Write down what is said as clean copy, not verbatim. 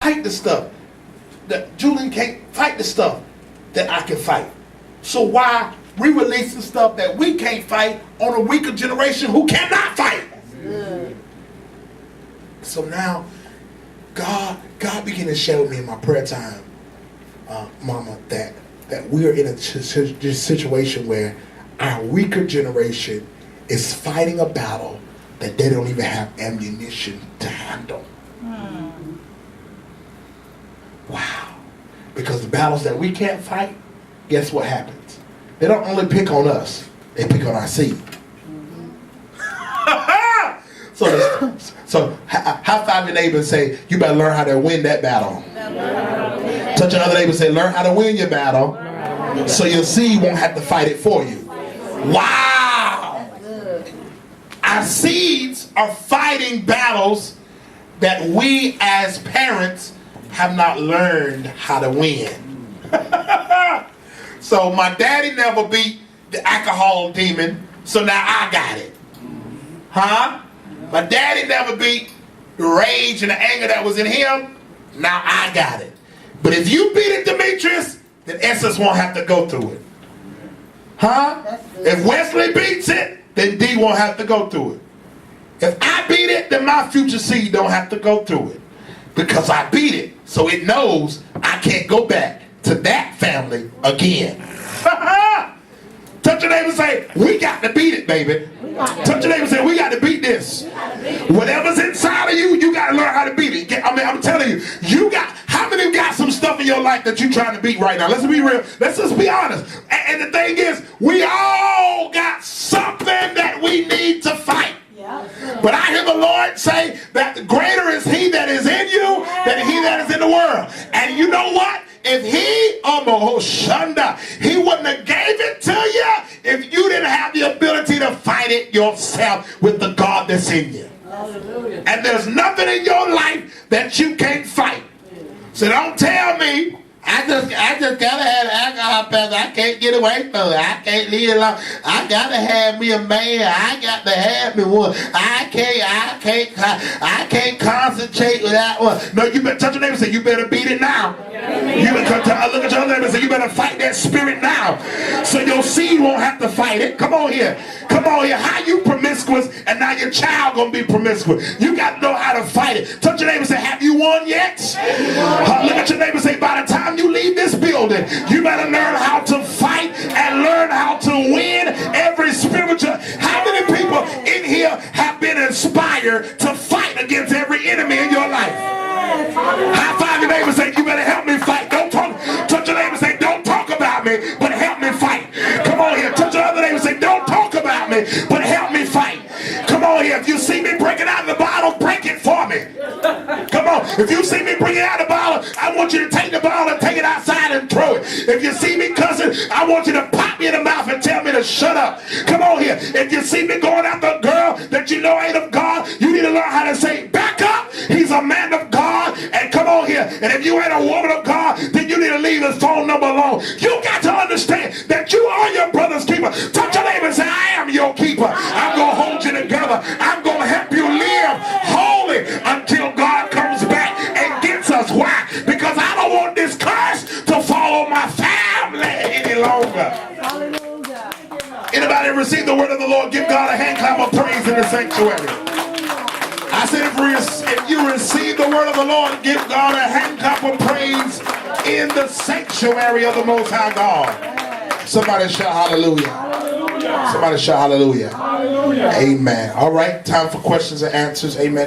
fight the stuff. That Julian can't fight the stuff that I can fight. So why we releasing stuff that we can't fight on a weaker generation who cannot fight? So now, God began to show me in my prayer time, Mama, that we're in a situation where our weaker generation is fighting a battle that they don't even have ammunition to handle. Wow. Because the battles that we can't fight, guess what happens? They don't only pick on us, they pick on our seed. So high five your neighbor and say, you better learn how to win that battle. Touch another neighbor and say, learn how to win your battle so your seed won't have to fight it for you. Wow! Our seeds are fighting battles that we as parents have not learned how to win. So my daddy never beat the alcohol demon, so now I got it. Huh? My daddy never beat the rage and the anger that was in him, now I got it. But if you beat it, Demetrius, then Essence won't have to go through it. Huh? If Wesley beats it, then D won't have to go through it. If I beat it, then my future seed don't have to go through it. Because I beat it, so it knows I can't go back to that family again. Touch your neighbor and say, we got to beat it, baby. Touch your neighbor and say, we got to beat this. Whatever's inside of you, you got to learn how to beat it. I mean, I'm telling you, how many got some stuff in your life that you're trying to beat right now? Let's be real. Let's just be honest. And the thing is, we all got something that we need to fight. But I hear the Lord say that greater is he that is in you than he that is in the world. And you know what? If he wouldn't have gave it to you if you didn't have the ability to fight it yourself with the God that's in you. Hallelujah. And there's nothing in your life that you can't fight. So don't tell me I just gotta have alcohol, Pastor. I can't get away from it. I can't leave it alone. I gotta have me a man. I got to have me one. I can't concentrate without one. No, you better touch your neighbor and say, you better beat it now. You better look at your neighbor and say, you better fight that spirit now. So your seed won't have to fight it. Come on here. Come on here. How you promiscuous and now your child gonna be promiscuous? You got to know how to fight it. Touch your neighbor and say, have you won yet? Look at your neighbor and say, by the time you leave this building, you better learn how to fight and learn how to win every spiritual. How many people in here have been inspired to fight against every enemy in your life? High five your neighbor and say, you better help me fight. Don't talk. Touch your neighbor and say, don't talk about me, but help me fight. Come on here. Touch your other neighbor and say, don't talk about me, but help me fight. Come on here. If you see me breaking out of the bottle, break it for me. Come on. If you see me bringing out the bottle, I want you to take the bottle and take it outside and throw it. If you see me cussing, I want you to pop me in the mouth and tell me to shut up. Come on here. If you see me going after a girl that you know ain't of God, you need to learn how to say, back up. He's a man of God. And come on here. And if you ain't a woman of God, then you need to leave his phone number alone. You got to understand that you are your brother's keeper. Touch your neighbor and say, I am your keeper. I'm going to hold you together. I'm going to help you live holy until God comes back and gets us. Why? Because I don't want this curse to follow my family any longer. Hallelujah. Anybody receive the word of the Lord? Give God a hand clap of praise in the sanctuary. I said if you receive the word of the Lord, give God a hand clap of praise in the sanctuary of the Most High God. Somebody shout hallelujah. Hallelujah. Somebody shout hallelujah. Hallelujah. Amen. All right, time for questions and answers. Amen.